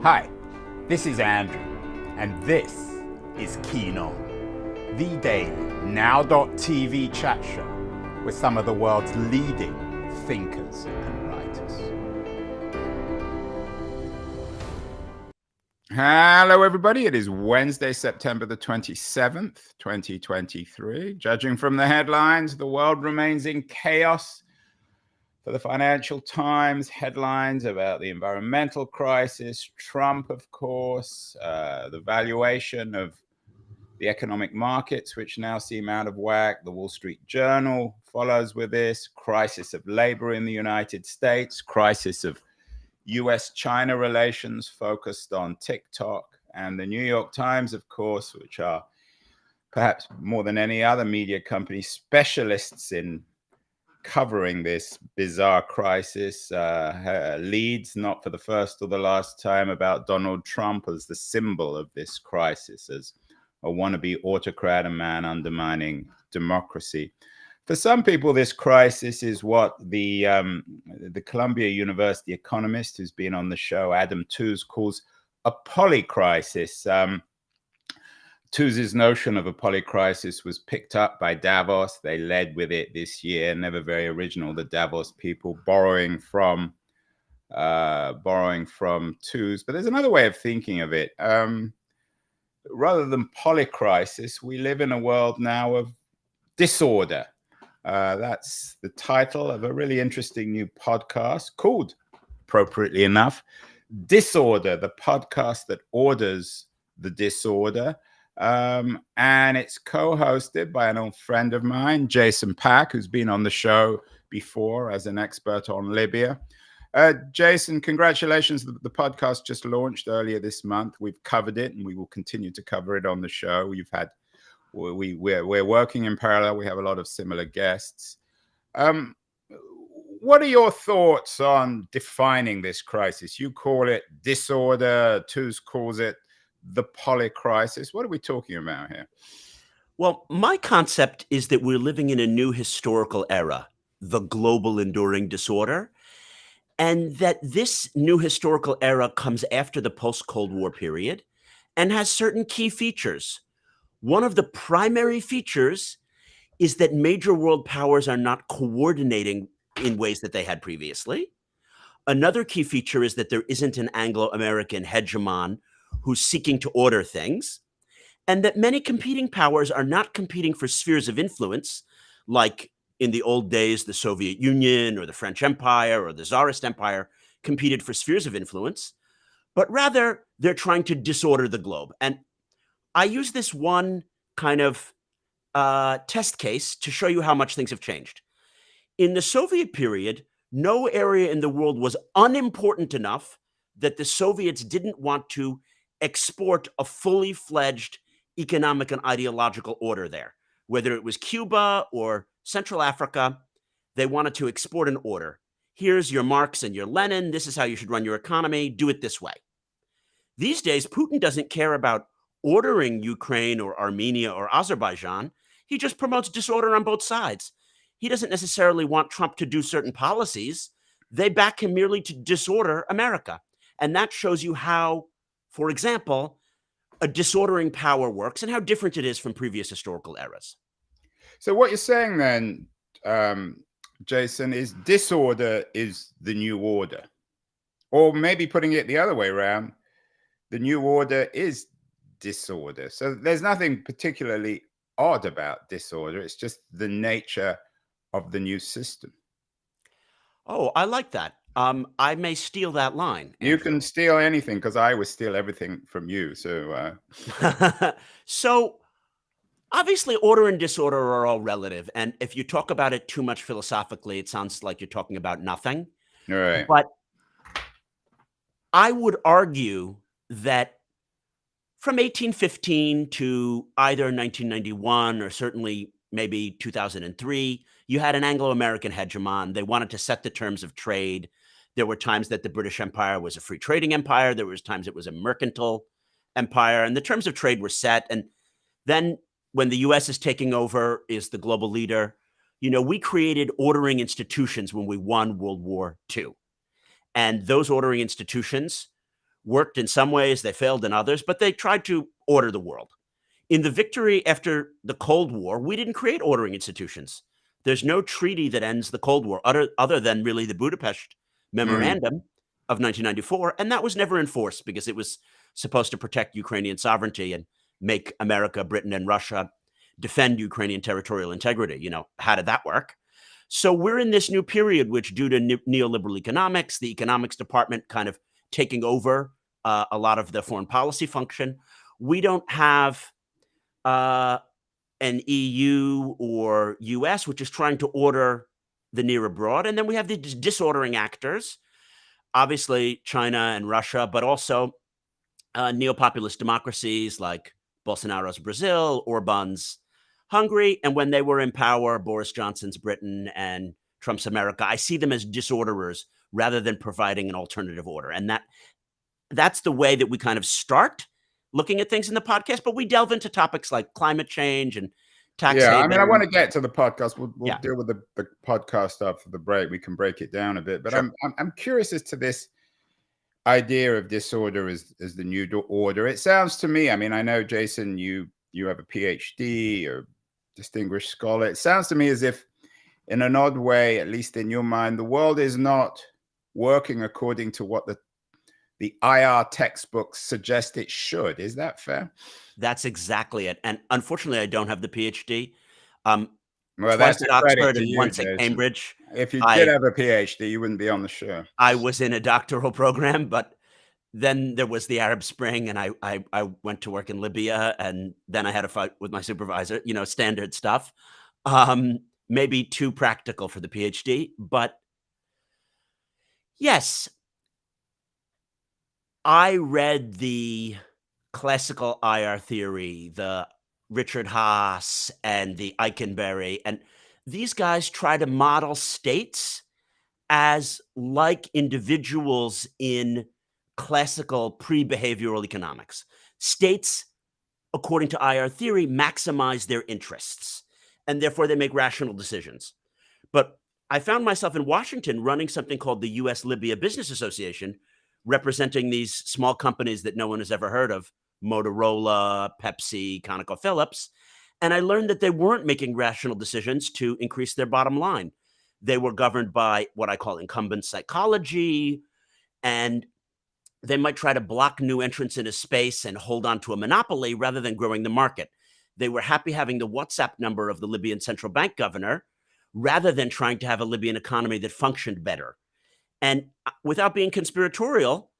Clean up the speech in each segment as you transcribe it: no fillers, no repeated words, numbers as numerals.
Hi, this is Andrew, and this is Keen On, the daily now.tv chat show with some of the world's leading thinkers and writers. Hello, everybody. It is Wednesday, September the 27th, 2023. Judging from the headlines, the world remains in chaos. For the Financial Times, headlines about the environmental crisis, Trump, of course, the valuation of the economic markets, which now seem out of whack. The Wall Street Journal follows with this, crisis of labor in the United States, crisis of US-China relations focused on TikTok, and the New York Times, of course, which are perhaps more than any other media company specialists in covering this bizarre crisis, leads, not for the first or the last time, about Donald Trump as the symbol of this crisis, as a wannabe autocrat, a man undermining democracy. For some people, this crisis is what the Columbia University economist who's been on the show, Adam Tooze, calls a polycrisis. Tooze's notion of a polycrisis was picked up by Davos. They led with it this year, never very original, the Davos people, borrowing from Tooze. But there's another way of thinking of it. Rather than polycrisis, we live in a world now of disorder. That's the title of a really interesting new podcast called, appropriately enough, Disorder, the podcast that orders the disorder. And it's co-hosted by an old friend of mine, Jason Pack, who's been on the show before as an expert on Libya. Jason, congratulations. The podcast just launched earlier this month. We've covered it and we will continue to cover it on the show. We're working in parallel. We have a lot of similar guests. What are your thoughts on defining this crisis? You call it disorder, Tooze calls it the polycrisis. What are we talking about here? Well, my concept is that we're living in a new historical era, the global enduring disorder, and that this new historical era comes after the post-Cold War period and has certain key features. One of the primary features is that major world powers are not coordinating in ways that they had previously. Another key feature is that there isn't an Anglo-American hegemon who's seeking to order things, and that many competing powers are not competing for spheres of influence, like in the old days, the Soviet Union or the French Empire or the Tsarist Empire competed for spheres of influence, but rather they're trying to disorder the globe. And I use this one kind of test case to show you how much things have changed. In the Soviet period, no area in the world was unimportant enough that the Soviets didn't want to export a fully fledged economic and ideological order there. Whether it was Cuba or Central Africa, they wanted to export an order. Here's your Marx and your Lenin. This is how you should run your economy. Do it this way. These days, Putin doesn't care about ordering Ukraine or Armenia or Azerbaijan. He just promotes disorder on both sides. He doesn't necessarily want Trump to do certain policies. They back him merely to disorder America. And that shows you how, for example, a disordering power works and how different it is from previous historical eras. So what you're saying then, Jason, is disorder is the new order. Or maybe putting it the other way around, the new order is disorder. So there's nothing particularly odd about disorder. It's just the nature of the new system. Oh, I like that. I may steal that line, Andrew. You can steal anything because I would steal everything from you. So, So obviously order and disorder are all relative. And if you talk about it too much philosophically, it sounds like you're talking about nothing. all right. But I would argue that from 1815 to either 1991 or certainly maybe 2003, you had an Anglo-American hegemon. They wanted to set the terms of trade. There were times that the British Empire was a free trading empire. There was times it was a mercantile empire, and the terms of trade were set. And then when the US is taking over, is the global leader, we created ordering institutions when we won World War II. And those ordering institutions worked in some ways, they failed in others, but they tried to order the world. In the victory after the Cold War, we didn't create ordering institutions. There's no treaty that ends the Cold War other than really the Budapest Mm. Memorandum of 1994, and that was never enforced because it was supposed to protect Ukrainian sovereignty and make America, Britain, and Russia defend Ukrainian territorial integrity. You know, how did that work? So we're in this new period, which due to neoliberal economics, the economics department kind of taking over a lot of the foreign policy function, we don't have an EU or US, which is trying to order the near abroad. And then we have the disordering actors, obviously China and Russia, but also neo-populist democracies like Bolsonaro's Brazil, Orban's Hungary. And when they were in power, Boris Johnson's Britain and Trump's America, I see them as disorderers rather than providing an alternative order. And that's the way that we kind of start looking at things in the podcast, but we delve into topics like climate change and tax Yeah, I haven. mean, I want to get to the podcast. We'll Yeah. deal with the podcast after the break. We can break it down a bit, but Sure. I'm curious as to this idea of disorder as the new order. It sounds to me, I mean, I know, Jason, you have a PhD or distinguished scholar. It sounds to me as if, in an odd way, at least in your mind, the world is not working according to what the IR textbooks suggest it should. Is that fair? That's exactly it. And unfortunately, I don't have the PhD. Well, Twice that's at a credit Oxford to and you, once at Jason. Cambridge. If you did have a PhD, you wouldn't be on the show. I was in a doctoral program, but then there was the Arab Spring, and I went to work in Libya, and then I had a fight with my supervisor, you know, standard stuff. Maybe too practical for the PhD, but yes, I read the classical IR theory, the Richard Haas and the Eikenberry, and these guys try to model states as like individuals in classical pre-behavioral economics. States, according to IR theory, maximize their interests, and therefore they make rational decisions. But I found myself in Washington running something called the U.S. Libya Business Association, representing these small companies that no one has ever heard of, Motorola, Pepsi, ConocoPhillips. And I learned that they weren't making rational decisions to increase their bottom line. They were governed by what I call incumbent psychology, and they might try to block new entrants in a space and hold on to a monopoly rather than growing the market. They were happy having the WhatsApp number of the Libyan central bank governor rather than trying to have a Libyan economy that functioned better. And without being conspiratorial,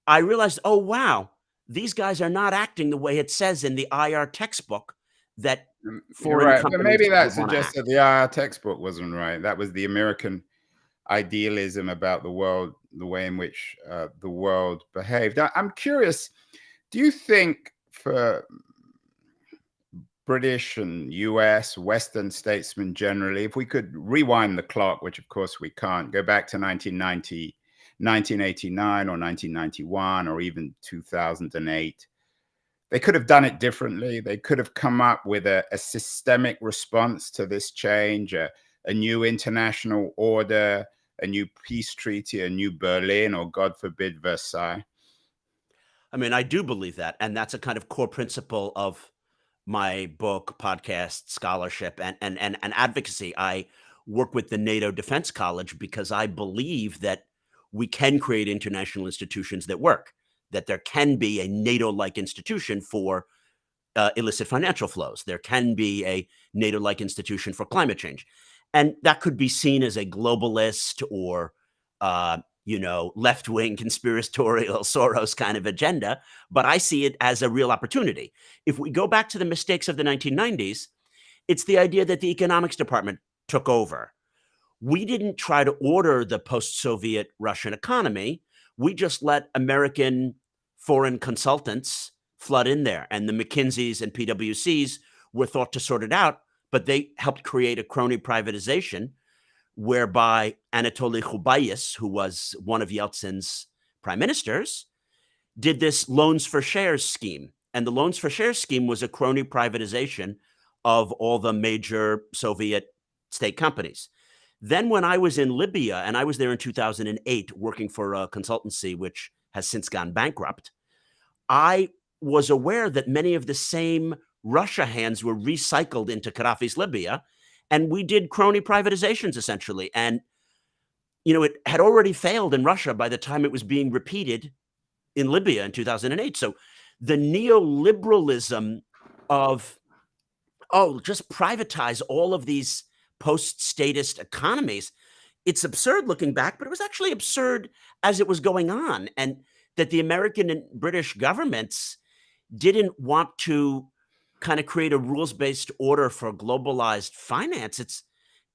I realized, oh, wow, these guys are not acting the way it says in the IR textbook that foreign right, companies but maybe that would wanna suggests act. that the IR textbook wasn't right. That was the American idealism about the world, the way in which the world behaved. I'm curious, do you think for British and US, Western statesmen generally, if we could rewind the clock, which of course we can't, go back to 1990, 1989 or 1991 or even 2008, they could have done it differently. They could have come up with a systemic response to this change, a new international order, a new peace treaty, a new Berlin, or God forbid, Versailles. I mean, I do believe that, and that's a kind of core principle of my book, podcast, scholarship, and advocacy. I work with the NATO Defence College because I believe that we can create international institutions that work, that there can be a NATO-like institution for illicit financial flows. There can be a NATO-like institution for climate change. And that could be seen as a globalist or, left-wing conspiratorial Soros kind of agenda, but I see it as a real opportunity. If we go back to the mistakes of the 1990s, it's the idea that the economics department took over. We didn't try to order the post-Soviet Russian economy. We just let American foreign consultants flood in there, and the McKinseys and PwCs were thought to sort it out, but they helped create a crony privatization whereby Anatoly Chubayis, who was one of Yeltsin's prime ministers, did this loans for shares scheme. And the loans for shares scheme was a crony privatization of all the major Soviet state companies. Then when I was in Libya, and I was there in 2008 working for a consultancy which has since gone bankrupt, I was aware that many of the same Russia hands were recycled into Gaddafi's Libya, and we did crony privatizations essentially. And, it had already failed in Russia by the time it was being repeated in Libya in 2008. So the neoliberalism of, just privatize all of these post-statist economies, it's absurd looking back, but it was actually absurd as it was going on. And that the American and British governments didn't want to kind of create a rules-based order for globalized finance.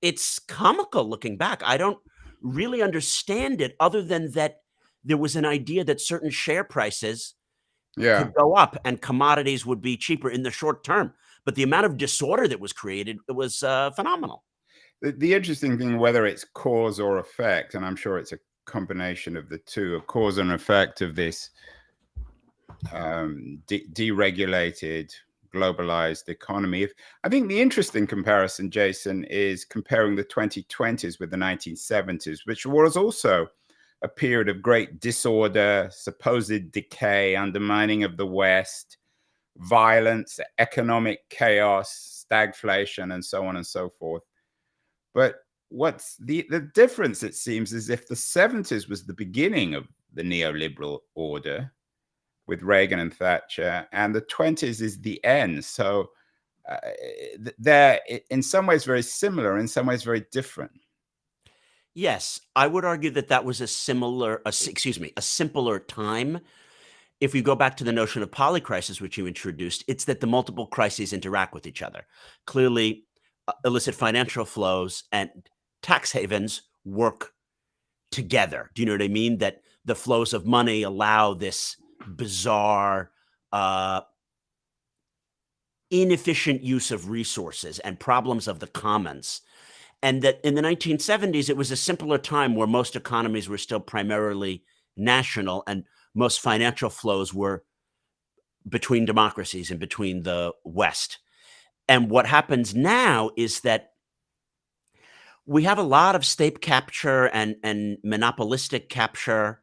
It's comical looking back. I don't really understand it, other than that there was an idea that certain share prices could go up and commodities would be cheaper in the short term. But the amount of disorder that was created, it was phenomenal. The interesting thing, whether it's cause or effect, and I'm sure it's a combination of the two, a cause and effect of this deregulated, globalized economy. I think the interesting comparison, Jason, is comparing the 2020s with the 1970s, which was also a period of great disorder, supposed decay, undermining of the West, violence, economic chaos, stagflation, and so on and so forth. But what's the difference, it seems, is if the 70s was the beginning of the neoliberal order with Reagan and Thatcher, and the 20s is the end. So they're in some ways very similar, in some ways very different. Yes, I would argue that that was a simpler time. If you go back to the notion of polycrisis, which you introduced, it's that the multiple crises interact with each other. Clearly, illicit financial flows and tax havens work together. Do you know what I mean? That the flows of money allow this bizarre, inefficient use of resources and problems of the commons. And that in the 1970s, it was a simpler time where most economies were still primarily national and most financial flows were between democracies and between the West. And what happens now is that we have a lot of state capture and monopolistic capture,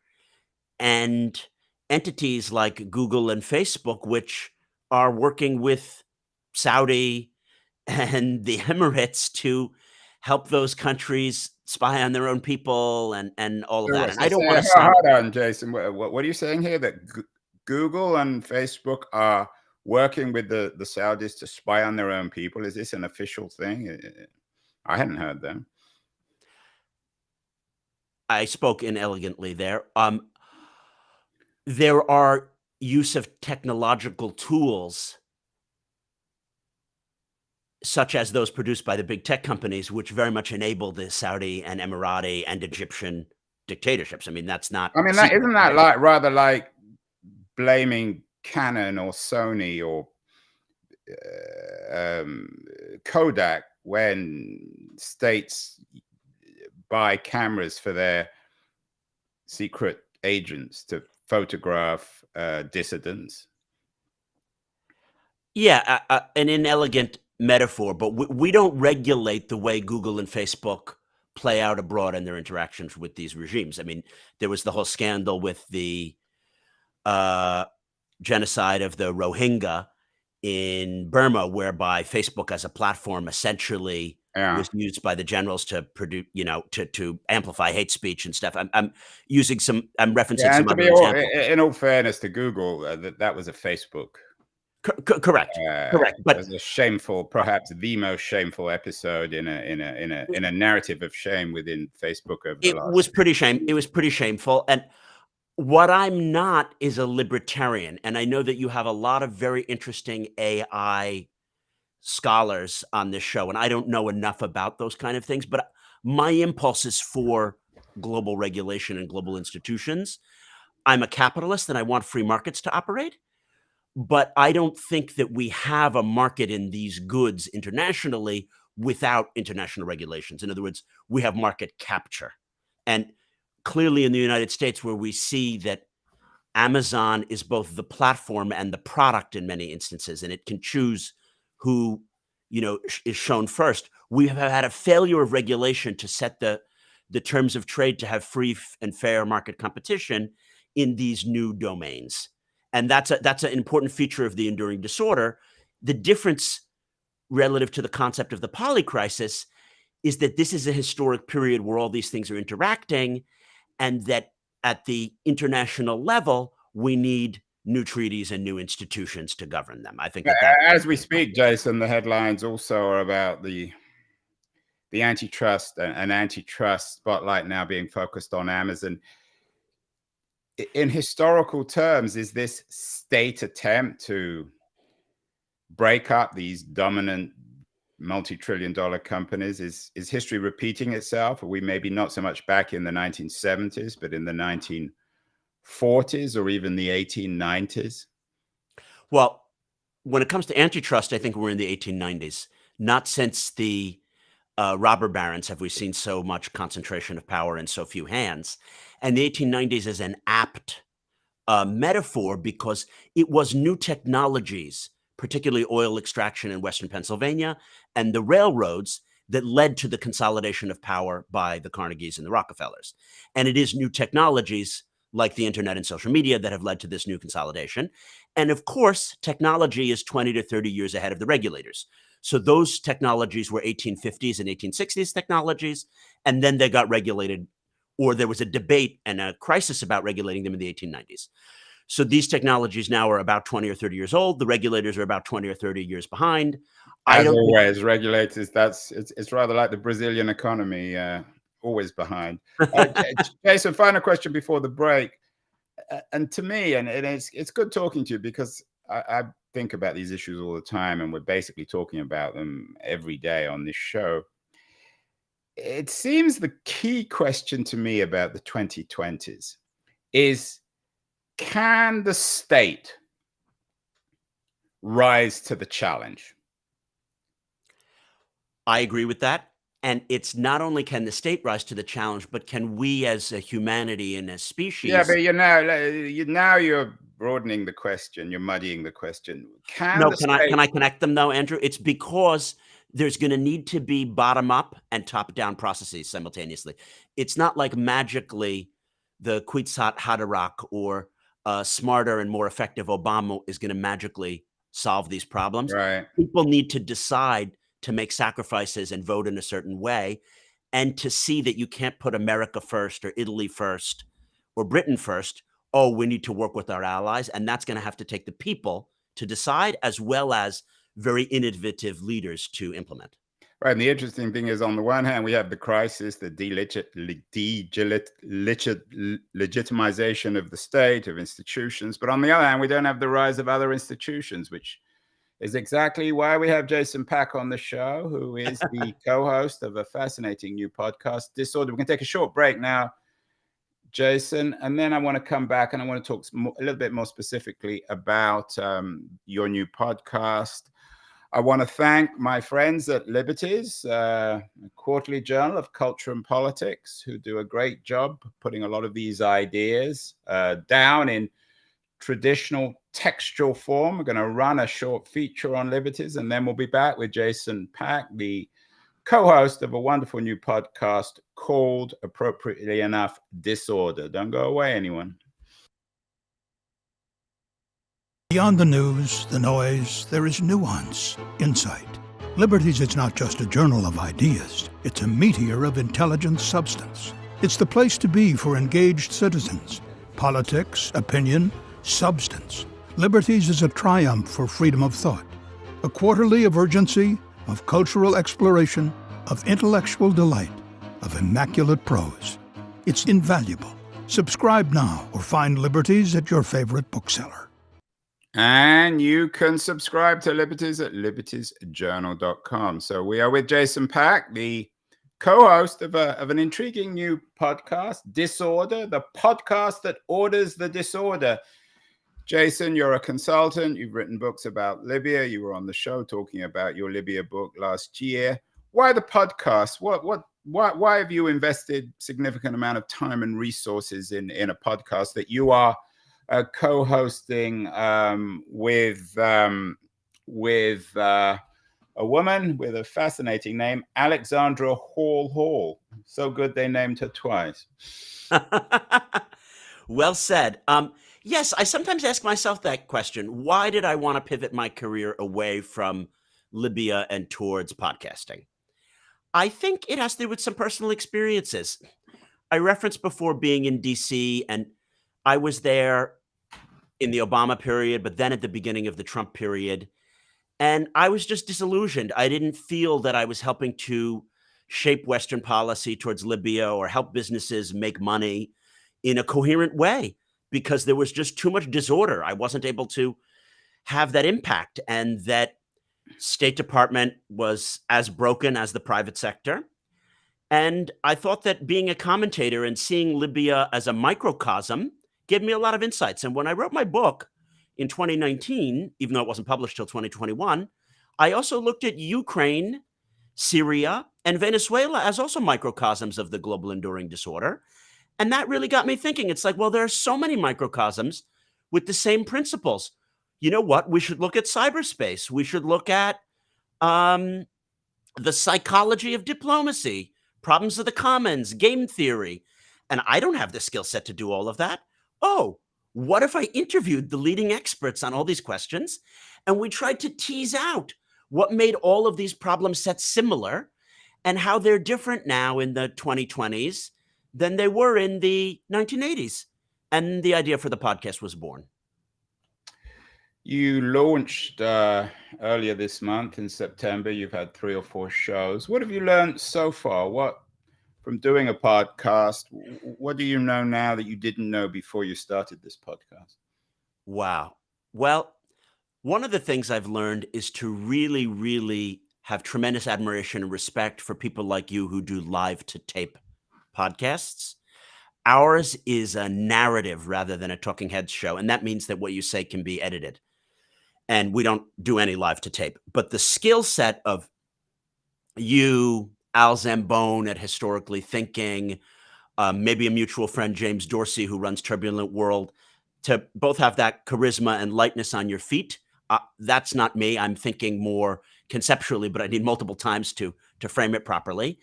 and entities like Google and Facebook, which are working with Saudi and the Emirates to help those countries spy on their own people and all of that. And I don't want to sound... Hold on, Jason. What are you saying here? That Google and Facebook are working with the Saudis to spy on their own people? Is this an official thing? I hadn't heard that. I spoke inelegantly there. There are use of technological tools such as those produced by the big tech companies, which very much enable the Saudi and Emirati and Egyptian dictatorships. I mean, that's not... I mean, isn't that like rather like blaming Canon or Sony or Kodak when states buy cameras for their secret agents to photograph dissidents? Yeah, an inelegant metaphor, but we don't regulate the way Google and Facebook play out abroad in their interactions with these regimes. I mean, there was the whole scandal with the genocide of the Rohingya in Burma, whereby Facebook as a platform essentially was used by the generals to produce, to amplify hate speech and stuff. I'm using some, I'm referencing some other examples. In all fairness to Google, that was a Facebook. Correct. But it was a shameful, perhaps the most shameful episode in a narrative of shame within Facebook. It was pretty shameful. And what I'm not is a libertarian. And I know that you have a lot of very interesting AI scholars on this show, and I don't know enough about those kind of things, but my impulse is for global regulation and global institutions. I'm a capitalist and I want free markets to operate, but I don't think that we have a market in these goods internationally without international regulations. In other words, we have market capture. And clearly in the United States, where we see that Amazon is both the platform and the product in many instances, and it can choose who, is shown first. We have had a failure of regulation to set the terms of trade to have free and fair market competition in these new domains. And that's an important feature of the enduring disorder. The difference relative to the concept of the polycrisis is that this is a historic period where all these things are interacting, and that at the international level, we need new treaties and new institutions to govern them. I think that as we speak, Jason, the headlines also are about the antitrust and antitrust spotlight now being focused on Amazon. In historical terms, is this state attempt to break up these dominant multi-trillion-dollar companies, is history repeating itself? Are we maybe not so much back in the 1970s, but in the 1940s or even the 1890s? Well, when it comes to antitrust, I think we're in the 1890s. Not since the robber barons have we seen so much concentration of power in so few hands. And the 1890s is an apt metaphor because it was new technologies, particularly oil extraction in Western Pennsylvania and the railroads, that led to the consolidation of power by the Carnegies and the Rockefellers. And it is new technologies like the internet and social media that have led to this new consolidation. And of course, technology is 20 to 30 years ahead of the regulators. So those technologies were 1850s and 1860s technologies, and then they got regulated, or there was a debate and a crisis about regulating them in the 1890s. So these technologies now are about 20 or 30 years old. The regulators are about 20 or 30 years behind. As always, regulators, it's rather like the Brazilian economy, always behind. Jason, final question before the break. And to me, and it's good talking to you because I think about these issues all the time, and we're basically talking about them every day on this show. It seems the key question to me about the 2020s is, can the state rise to the challenge? I agree with that. And it's not only can the state rise to the challenge, but can we as a humanity and as species? Yeah, but now you're broadening the question. You're muddying the question. Can I connect them though, Andrew? It's because there's going to need to be bottom up and top down processes simultaneously. It's not like magically the Kwiatkowski Haderach or smarter and more effective Obama is going to magically solve these problems. Right. People need to decide to make sacrifices and vote in a certain way, and to see that you can't put America first or Italy first or Britain first. Oh, we need to work with our allies, and that's going to have to take the people to decide, as well as very innovative leaders to implement. Right. And the interesting thing is, on the one hand, we have the crisis, the legitimization of the state, of institutions. But on the other hand, we don't have the rise of other institutions, which is exactly why we have Jason Pack on the show, who is the co-host of a fascinating new podcast, Disorder. We're going to take a short break now, Jason, and then I want to come back and I want to talk a little bit more specifically about your new podcast. I want to thank my friends at Liberties, a quarterly journal of culture and politics, who do a great job putting a lot of these ideas down in traditional textual form. We're going to run a short feature on Liberties, and then we'll be back with Jason Pack, the co-host of a wonderful new podcast called, appropriately enough, Disorder. Don't go away, anyone. Beyond the news, the noise, there is nuance, insight. Liberties is not just a journal of ideas. It's a meteor of intelligent substance. It's the place to be for engaged citizens. Politics, opinion, substance. Liberties is a triumph for freedom of thought. A quarterly of urgency, of cultural exploration, of intellectual delight, of immaculate prose. It's invaluable. Subscribe now or find Liberties at your favorite bookseller. And you can subscribe to Liberties at libertiesjournal.com. So we are with Jason Pack, the co-host of an intriguing new podcast, Disorder, the podcast that orders the disorder. Jason, you're a consultant. You've written books about Libya. You were on the show talking about your Libya book last year. Why the podcast? Why have you invested significant amount of time and resources in a podcast that you are co-hosting with a woman with a fascinating name, Alexandra Hall? So good they named her twice. Well said. Yes, I sometimes ask myself that question. Why did I want to pivot my career away from Libya and towards podcasting? I think it has to do with some personal experiences. I referenced before being in DC, and I was there in the Obama period, but then at the beginning of the Trump period. And I was just disillusioned. I didn't feel that I was helping to shape Western policy towards Libya or help businesses make money in a coherent way because there was just too much disorder. I wasn't able to have that impact, and that State Department was as broken as the private sector. And I thought that being a commentator and seeing Libya as a microcosm gave me a lot of insights. And when I wrote my book in 2019, even though it wasn't published till 2021, I also looked at Ukraine, Syria, and Venezuela as also microcosms of the global enduring disorder. And that really got me thinking. It's like, well, there are so many microcosms with the same principles. You know what? We should look at cyberspace. We should look at the psychology of diplomacy, problems of the commons, game theory. And I don't have the skill set to do all of that. Oh, what if I interviewed the leading experts on all these questions and we tried to tease out what made all of these problem sets similar and how they're different now in the 2020s than they were in the 1980s? And the idea for the podcast was born. You launched earlier this month in September. You've had 3 or 4 shows. What have you learned so far? What from doing a podcast? What do you know now that you didn't know before you started this podcast? Wow. Well, one of the things I've learned is to really, really have tremendous admiration and respect for people like you who do live to tape podcasts. Ours is a narrative rather than a talking heads show. And that means that what you say can be edited. And we don't do any live to tape. But the skill set of you, Al Zambone at Historically Thinking, maybe a mutual friend, James Dorsey, who runs Turbulent World, to both have that charisma and lightness on your feet. That's not me. I'm thinking more conceptually, but I need multiple times to frame it properly.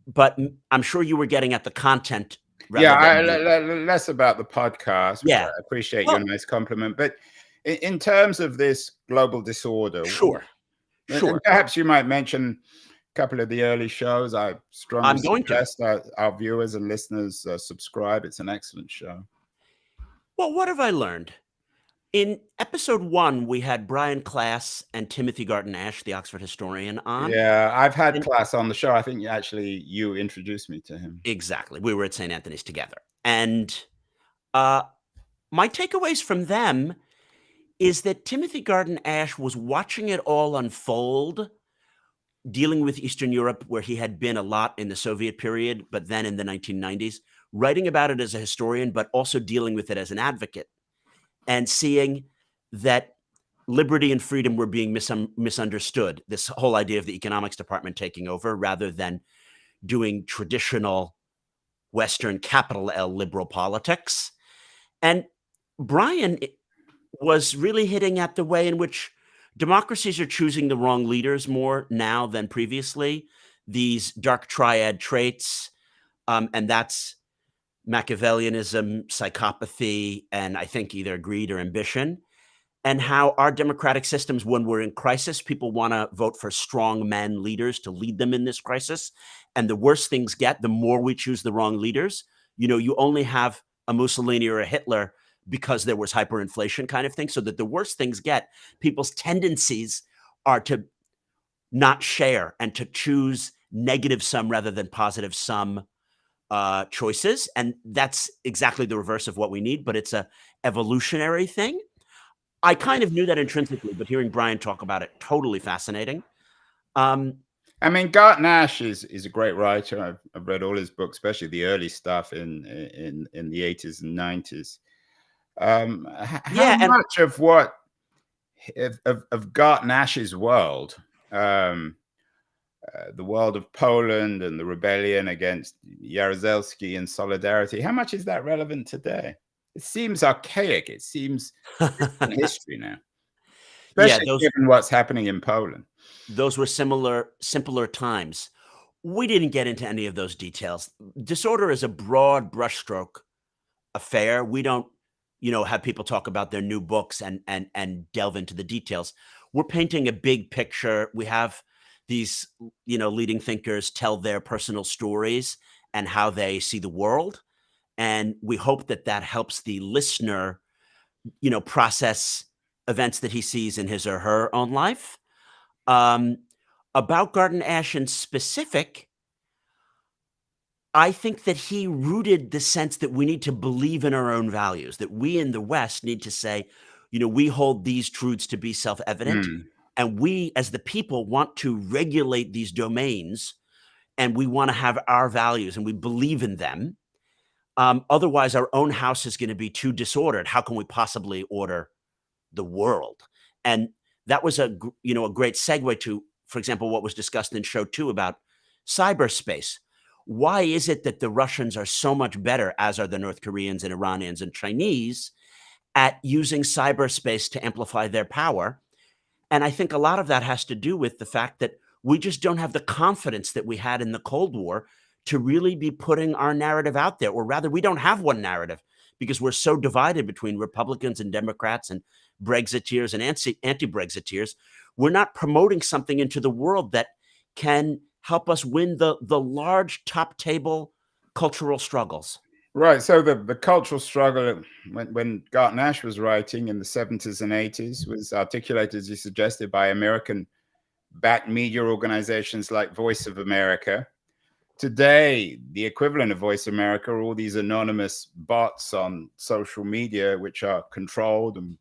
But I'm sure you were getting at the content. Less about the podcast. Yeah. I appreciate your nice compliment. But in terms of this global disorder, Sure. Perhaps you might mention a couple of the early shows. I strongly suggest our viewers and listeners subscribe. It's an excellent show. Well, what have I learned? In episode 1, we had Brian Klaas and Timothy Garton Ash, the Oxford historian, on. Yeah, I've had Klaas on the show. I think you introduced me to him. Exactly. We were at St. Anthony's together. And my takeaways from them is that Timothy Garton Ash was watching it all unfold, dealing with Eastern Europe, where he had been a lot in the Soviet period, but then in the 1990s, writing about it as a historian, but also dealing with it as an advocate, and seeing that liberty and freedom were being misunderstood. This whole idea of the economics department taking over rather than doing traditional Western capital L liberal politics. And Brian was really hitting at the way in which democracies are choosing the wrong leaders more now than previously. These dark triad traits, and that's Machiavellianism, psychopathy, and I think either greed or ambition, and how our democratic systems, when we're in crisis, people want to vote for strong men leaders to lead them in this crisis. And the worse things get, the more we choose the wrong leaders. You know, you only have a Mussolini or a Hitler because there was hyperinflation kind of thing, so that the worse things get, people's tendencies are to not share and to choose negative sum rather than positive sum choices. And that's exactly the reverse of what we need, but it's a evolutionary thing. I kind of knew that intrinsically, but hearing Brian talk about it, totally fascinating. I mean, Garton Ash is a great writer. I've read all his books, especially the early stuff in the 80s and 90s. How much of what of Garton Ash's world, the world of Poland and the rebellion against Jaruzelski and Solidarity, how much is that relevant today? It seems archaic. It seems in history now, especially given what's happening in Poland. Those were simpler times. We didn't get into any of those details. Disorder is a broad brushstroke affair. We don't, have people talk about their new books and delve into the details. We're painting a big picture. We have these, leading thinkers tell their personal stories and how they see the world. And we hope that that helps the listener, process events that he sees in his or her own life. About Garden Ash in specific, I think that he rooted the sense that we need to believe in our own values, that we in the West need to say, we hold these truths to be self-evident, and we as the people want to regulate these domains, and we want to have our values, and we believe in them. Otherwise, our own house is going to be too disordered. How can we possibly order the world? And that was a great segue to, for example, what was discussed in show 2 about cyberspace. Why is it that the Russians are so much better, as are the North Koreans and Iranians and Chinese, at using cyberspace to amplify their power? And I think a lot of that has to do with the fact that we just don't have the confidence that we had in the Cold War to really be putting our narrative out there, or rather, we don't have one narrative because we're so divided between Republicans and Democrats and Brexiteers and anti-Brexiteers. We're not promoting something into the world that can help us win the large top table cultural struggles. Right. So the cultural struggle, when Garton Ash was writing in the 70s and 80s, was articulated, as you suggested, by American-backed media organizations like Voice of America. Today, the equivalent of Voice of America are all these anonymous bots on social media, which are controlled and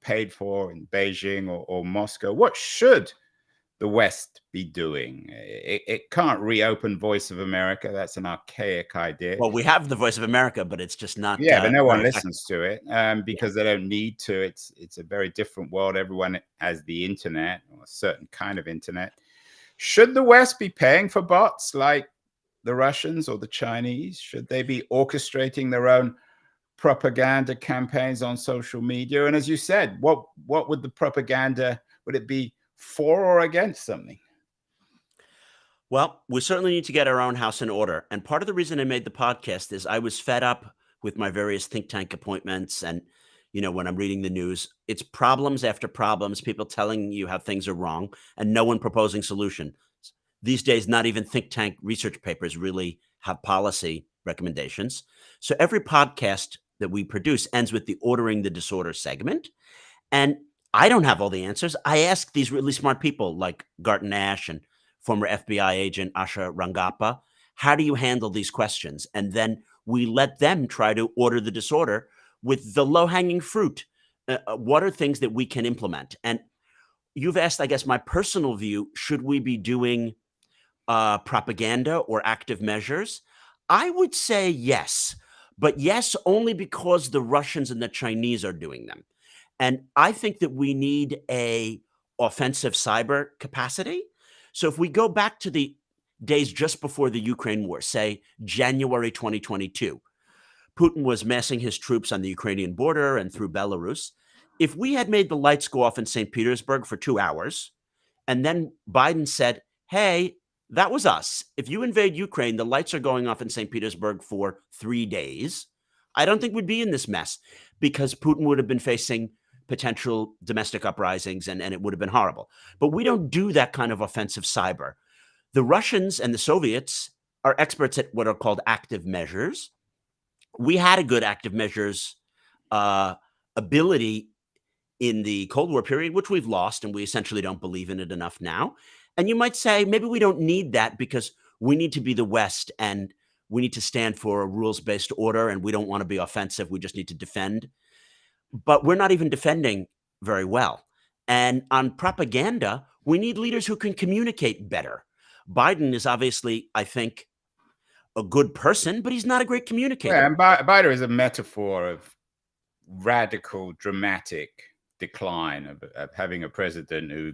paid for in Beijing or Moscow. What should the West be doing? It can't reopen Voice of America. That's an archaic idea. Well, we have the Voice of America, but it's just not. Yeah, but no one listens to it because they don't need to. It's a very different world. Everyone has the internet, or a certain kind of internet. Should the West be paying for bots like the Russians or the Chinese? Should they be orchestrating their own propaganda campaigns on social media? And as you said, what would the propaganda, would it be for or against something? Well, we certainly need to get our own house in order. And part of the reason I made the podcast is I was fed up with my various think tank appointments. And, when I'm reading the news, it's problems after problems, people telling you how things are wrong and no one proposing solution. These days, not even think tank research papers really have policy recommendations. So every podcast that we produce ends with the Ordering the Disorder segment. And I don't have all the answers. I ask these really smart people like Garton Ash and former FBI agent Asha Rangappa, how do you handle these questions? And then we let them try to order the disorder with the low-hanging fruit. What are things that we can implement? And you've asked, I guess, my personal view, should we be doing propaganda or active measures? I would say yes, but yes, only because the Russians and the Chinese are doing them. And I think that we need a offensive cyber capacity. So if we go back to the days just before the Ukraine war, say January 2022, Putin was massing his troops on the Ukrainian border and through Belarus. If we had made the lights go off in St. Petersburg for 2 hours, and then Biden said, hey, that was us. If you invade Ukraine, the lights are going off in St. Petersburg for 3 days, I don't think we'd be in this mess, because Putin would have been facing potential domestic uprisings and it would have been horrible. But we don't do that kind of offensive cyber. The Russians and the Soviets are experts at what are called active measures. We had a good active measures ability in the Cold War period, which we've lost, and we essentially don't believe in it enough now. And you might say, maybe we don't need that because we need to be the West and we need to stand for a rules-based order and we don't want to be offensive. We just need to defend. But we're not even defending very well. And on propaganda, we need leaders who can communicate better. Biden is obviously, I think, a good person, but he's not a great communicator. Yeah, and Biden is a metaphor of radical, dramatic decline of having a president who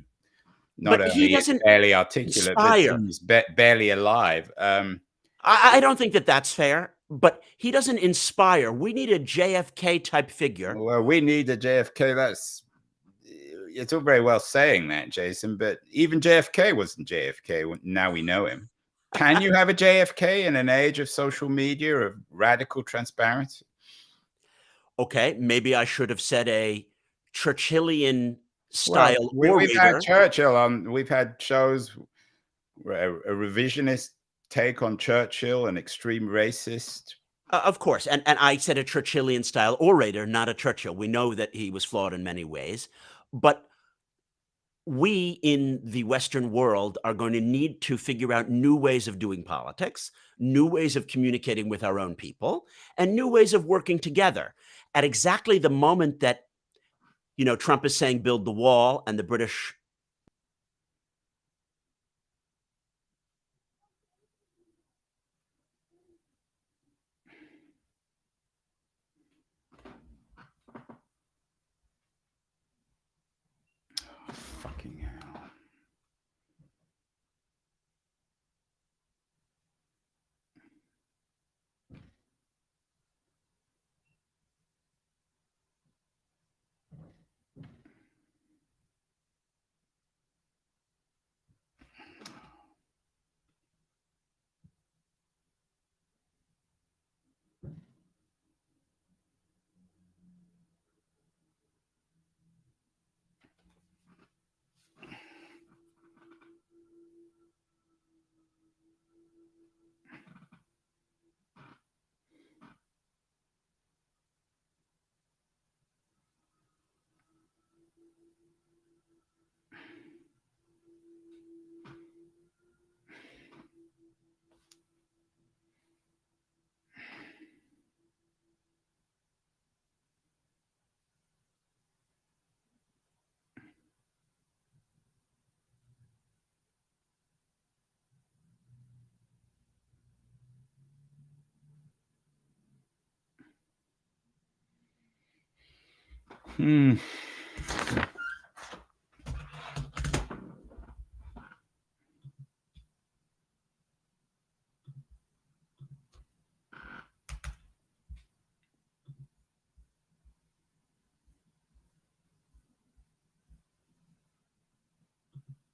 not only is barely articulate, but he's barely alive. I don't think that that's fair, but he doesn't inspire. We need a JFK type figure. Well, we need a JFK. It's all very well saying that, Jason, but even JFK wasn't JFK. Now we know him. Can you have a JFK in an age of social media, of radical transparency? Okay, maybe I should have said a Churchillian Well, style we've had orator. Churchill on. We've had shows, a revisionist take on Churchill, an extreme racist. Of course, and I said a Churchillian style orator, not a Churchill. We know that he was flawed in many ways, but we in the Western world are going to need to figure out new ways of doing politics, new ways of communicating with our own people, and new ways of working together. At exactly the moment that, Trump is saying build the wall and the British. Fucking hell. Hmm.